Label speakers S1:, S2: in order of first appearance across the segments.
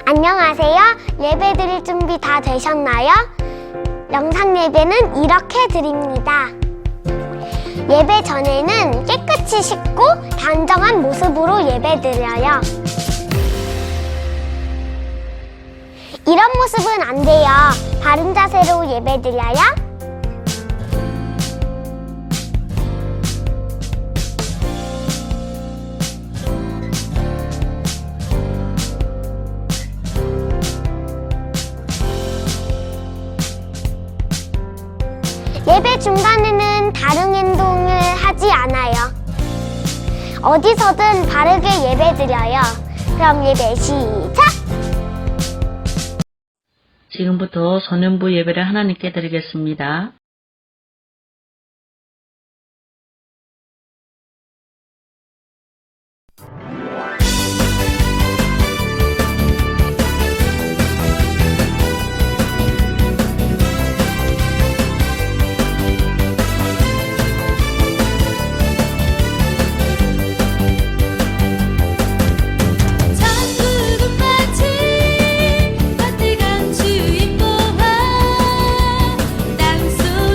S1: 안녕하세요. 예배 드릴 준비 다 되셨나요? 영상 예배는 이렇게 드립니다. 예배 전에는 깨끗이 씻고 단정한 모습으로 예배 드려요. 이런 모습은 안 돼요. 바른 자세로 예배 드려요. 예배 중간에는 다른 행동을 하지 않아요. 어디서든 바르게 예배 드려요. 그럼 예배 시작!
S2: 지금부터 소년부 예배를 하나님께 드리겠습니다.
S3: 천국은 마치 따뜻한 주인 보아 땅속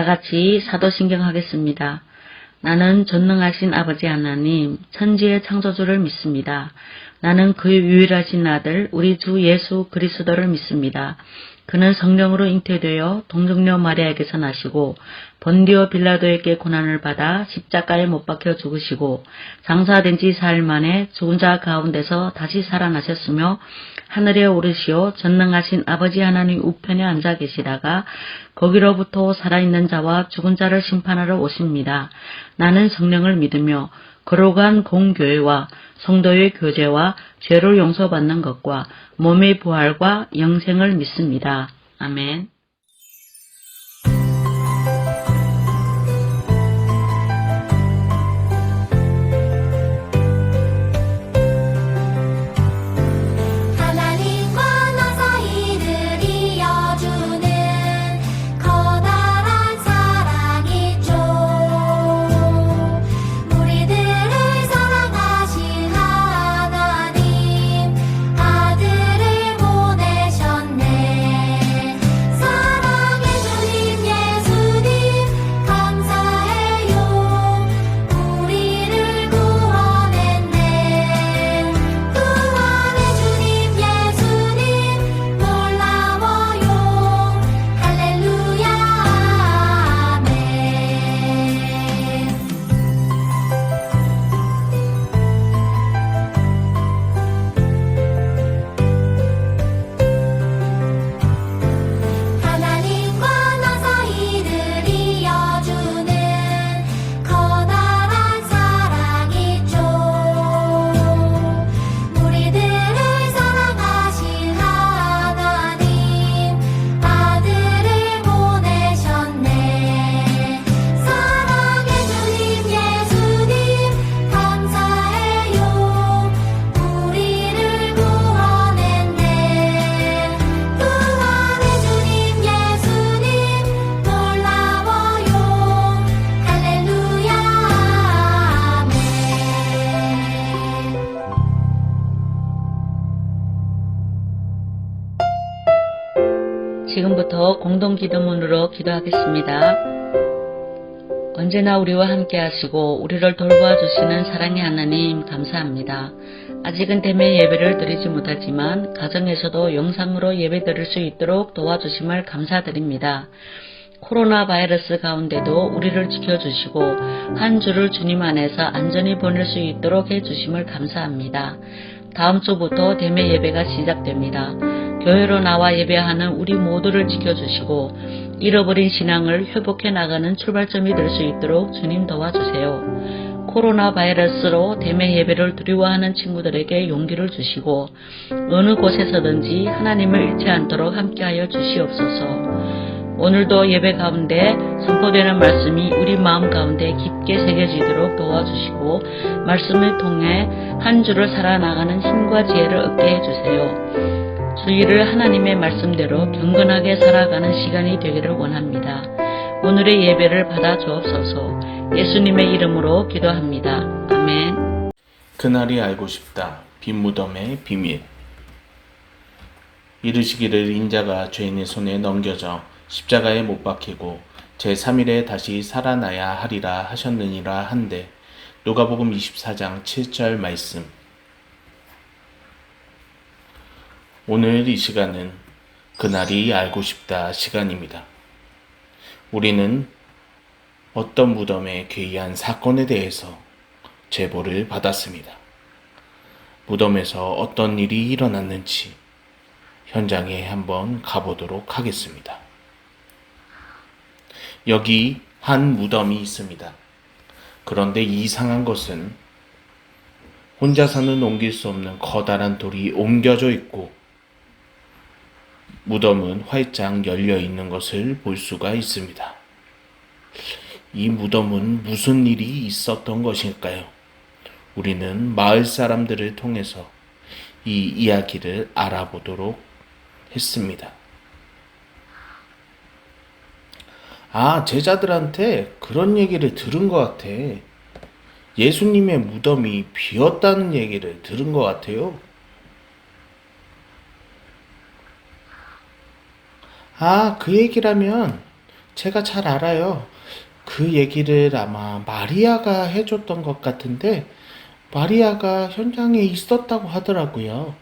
S2: 다 같이 사도신경 하겠습니다. 나는 전능하신 아버지 하나님, 천지의 창조주를 믿습니다. 나는 그의 유일하신 아들, 우리 주 예수 그리스도를 믿습니다. 그는 성령으로 잉태되어 동정녀 마리아에게서 나시고 본디오 빌라도에게 고난을 받아 십자가에 못 박혀 죽으시고 장사된 지 사흘 만에 죽은 자 가운데서 다시 살아나셨으며 하늘에 오르시어 전능하신 아버지 하나님 우편에 앉아 계시다가 거기로부터 살아있는 자와 죽은 자를 심판하러 오십니다. 나는 성령을 믿으며 거룩한 공교회와 성도의 교제와 죄를 용서받는 것과 몸의 부활과 영생을 믿습니다. 아멘.
S3: 하나님과 나 사이를 이어주는 커다란 사랑이 있죠. 우리들을 사랑하신 하나님 아들을 보내셨네. 사랑의 주님 예수님 감사해요. 우리를 구원했네. 구원의 주님 예수님 놀라워요. 할렐루야 아멘. 하나님과 나 사이를 이어주는 커다란 사랑이 있죠. 우리들을 사랑하신 하나님 아들을 보내셨네. 사랑의 주님 예수님 감사해요. 우리를 구원했네. 구원의 주님 예수님 놀라워요. 할렐루야 아멘.
S2: 지금부터 공동기도문으로 기도하겠습니다. 언제나 우리와 함께 하시고 우리를 돌보아주시는 사랑의 하나님 감사합니다. 아직은 대면 예배를 드리지 못하지만 가정에서도 영상으로 예배 드릴 수 있도록 도와주심을 감사드립니다. 코로나 바이러스 가운데도 우리를 지켜주시고 한 주를 주님 안에서 안전히 보낼 수 있도록 해주심을 감사합니다. 다음 주부터 대면 예배가 시작됩니다. 교회로 나와 예배하는 우리 모두를 지켜주시고 잃어버린 신앙을 회복해 나가는 출발점이 될 수 있도록 주님 도와주세요. 코로나 바이러스로 대면 예배를 두려워하는 친구들에게 용기를 주시고 어느 곳에서든지 하나님을 잃지 않도록 함께하여 주시옵소서. 오늘도 예배 가운데 선포되는 말씀이 우리 마음 가운데 깊게 새겨지도록 도와주시고 말씀을 통해 한 주를 살아나가는 힘과 지혜를 얻게 해주세요. 주일을 하나님의 말씀대로 경건하게 살아가는 시간이 되기를 원합니다. 오늘의 예배를 받아 주옵소서. 예수님의 이름으로 기도합니다. 아멘.
S4: 그날이 알고 싶다. 빈 무덤의 비밀. 이르시기를 인자가 죄인의 손에 넘겨져 십자가에 못 박히고 제3일에 다시 살아나야 하리라 하셨느니라 한데 누가복음 24장 7절 말씀. 오늘 이 시간은 그날이 알고 싶다 시간입니다. 우리는 어떤 무덤의 괴이한 사건에 대해서 제보를 받았습니다. 무덤에서 어떤 일이 일어났는지 현장에 한번 가보도록 하겠습니다. 여기 한 무덤이 있습니다. 그런데 이상한 것은 혼자서는 옮길 수 없는 커다란 돌이 옮겨져 있고 무덤은 활짝 열려 있는 것을 볼 수가 있습니다. 이 무덤은 무슨 일이 있었던 것일까요? 우리는 마을 사람들을 통해서 이 이야기를 알아보도록 했습니다. 제자들한테 그런 얘기를 들은 것 같아. 예수님의 무덤이 비었다는 얘기를 들은 것 같아요. 그 얘기라면 제가 잘 알아요. 그 얘기를 아마 마리아가 해줬던 것 같은데, 마리아가 현장에 있었다고 하더라고요.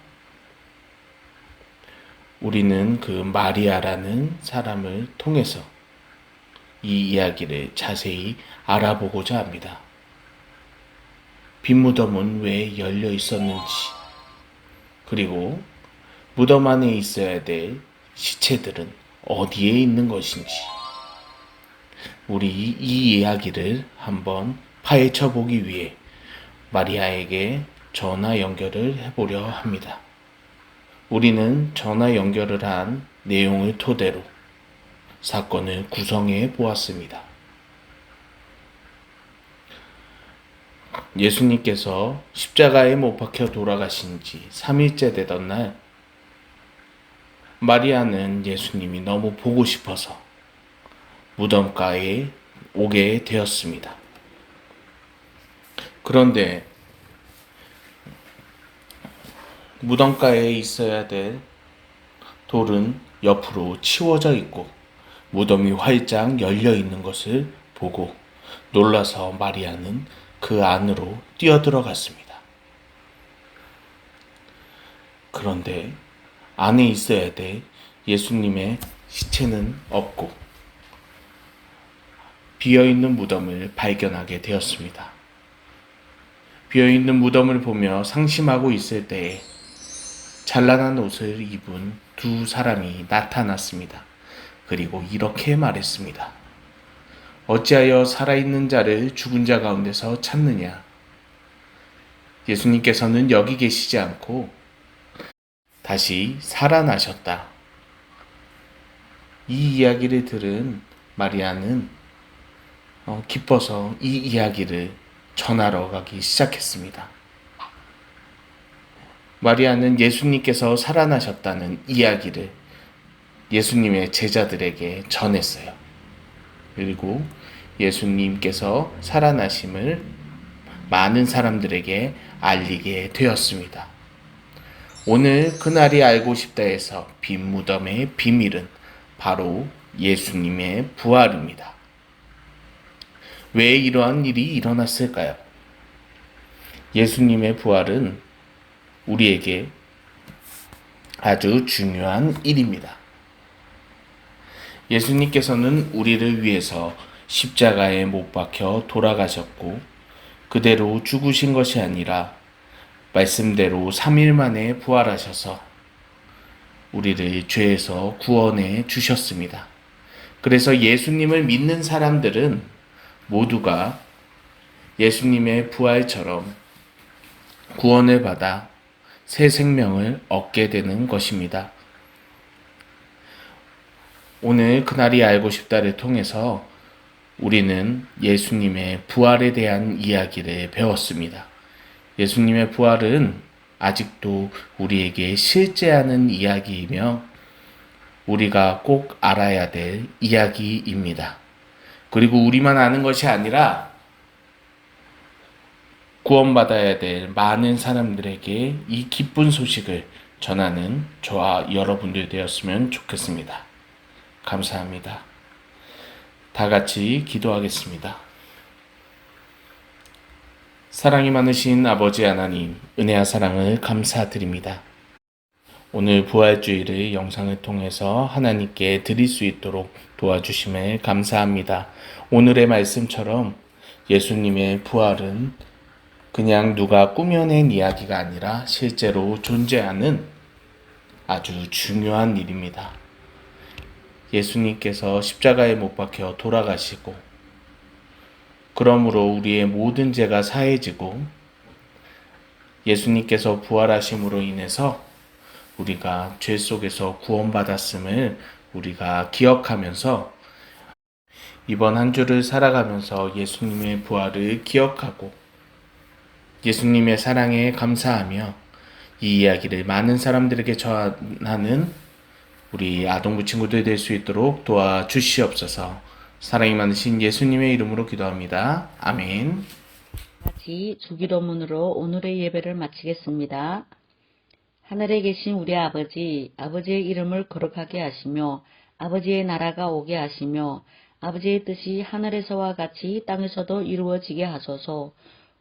S4: 우리는 그 마리아라는 사람을 통해서 이 이야기를 자세히 알아보고자 합니다. 빈 무덤은 왜 열려 있었는지, 그리고 무덤 안에 있어야 될 시체들은 어디에 있는 것인지, 우리 이 이야기를 한번 파헤쳐 보기 위해 마리아에게 전화 연결을 해보려 합니다. 우리는 전화 연결을 한 내용을 토대로 사건을 구성해 보았습니다. 예수님께서 십자가에 못 박혀 돌아가신 지 3일째 되던 날, 마리아는 예수님이 너무 보고 싶어서 무덤가에 오게 되었습니다. 그런데 무덤가에 있어야 될 돌은 옆으로 치워져 있고 무덤이 활짝 열려 있는 것을 보고 놀라서 마리아는 그 안으로 뛰어들어갔습니다. 그런데 안에 있어야 될 예수님의 시체는 없고 비어있는 무덤을 발견하게 되었습니다. 비어있는 무덤을 보며 상심하고 있을 때에 찬란한 옷을 입은 두 사람이 나타났습니다. 그리고 이렇게 말했습니다. 어찌하여 살아있는 자를 죽은 자 가운데서 찾느냐? 예수님께서는 여기 계시지 않고 다시 살아나셨다. 이 이야기를 들은 마리아는 기뻐서 이 이야기를 전하러 가기 시작했습니다. 마리아는 예수님께서 살아나셨다는 이야기를 예수님의 제자들에게 전했어요. 그리고 예수님께서 살아나심을 많은 사람들에게 알리게 되었습니다. 오늘 그날이 알고 싶다에서 빈 무덤의 비밀은 바로 예수님의 부활입니다. 왜 이러한 일이 일어났을까요? 예수님의 부활은 우리에게 아주 중요한 일입니다. 예수님께서는 우리를 위해서 십자가에 못 박혀 돌아가셨고 그대로 죽으신 것이 아니라 말씀대로 3일 만에 부활하셔서 우리를 죄에서 구원해 주셨습니다. 그래서 예수님을 믿는 사람들은 모두가 예수님의 부활처럼 구원을 받아 새 생명을 얻게 되는 것입니다. 오늘 그날이 알고 싶다를 통해서 우리는 예수님의 부활에 대한 이야기를 배웠습니다. 예수님의 부활은 아직도 우리에게 실제하는 이야기이며 우리가 꼭 알아야 될 이야기입니다. 그리고 우리만 아는 것이 아니라 구원받아야 될 많은 사람들에게 이 기쁜 소식을 전하는 저와 여러분들 되었으면 좋겠습니다. 감사합니다. 다 같이 기도하겠습니다. 사랑이 많으신 아버지 하나님, 은혜와 사랑을 감사드립니다. 오늘 부활주일을 영상을 통해서 하나님께 드릴 수 있도록 도와주심에 감사합니다. 오늘의 말씀처럼 예수님의 부활은 그냥 누가 꾸며낸 이야기가 아니라 실제로 존재하는 아주 중요한 일입니다. 예수님께서 십자가에 못 박혀 돌아가시고 그러므로 우리의 모든 죄가 사해지고 예수님께서 부활하심으로 인해서 우리가 죄 속에서 구원받았음을 우리가 기억하면서 이번 한 주를 살아가면서 예수님의 부활을 기억하고 예수님의 사랑에 감사하며 이 이야기를 많은 사람들에게 전하는 우리 아동부 친구들 될 수 있도록 도와주시옵소서. 사랑이 많으신 예수님의 이름으로 기도합니다. 아멘.
S2: 같이 주기도문으로 오늘의 예배를 마치겠습니다. 하늘에 계신 우리 아버지, 아버지의 이름을 거룩하게 하시며 아버지의 나라가 오게 하시며 아버지의 뜻이 하늘에서와 같이 땅에서도 이루어지게 하소서.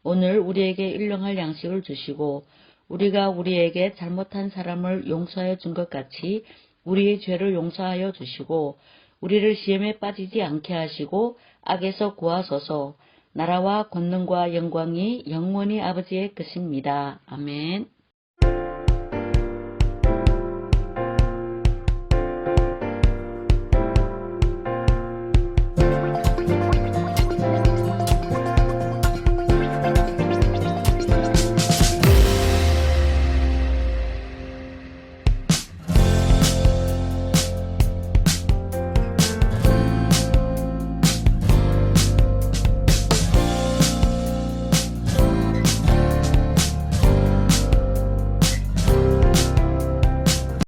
S2: 오늘 우리에게 일용할 양식을 주시고 우리가 우리에게 잘못한 사람을 용서하여 준 것 같이 우리의 죄를 용서하여 주시고 우리를 시험에 빠지지 않게 하시고 악에서 구하소서. 나라와 권능과 영광이 영원히 아버지의 것입니다. 아멘.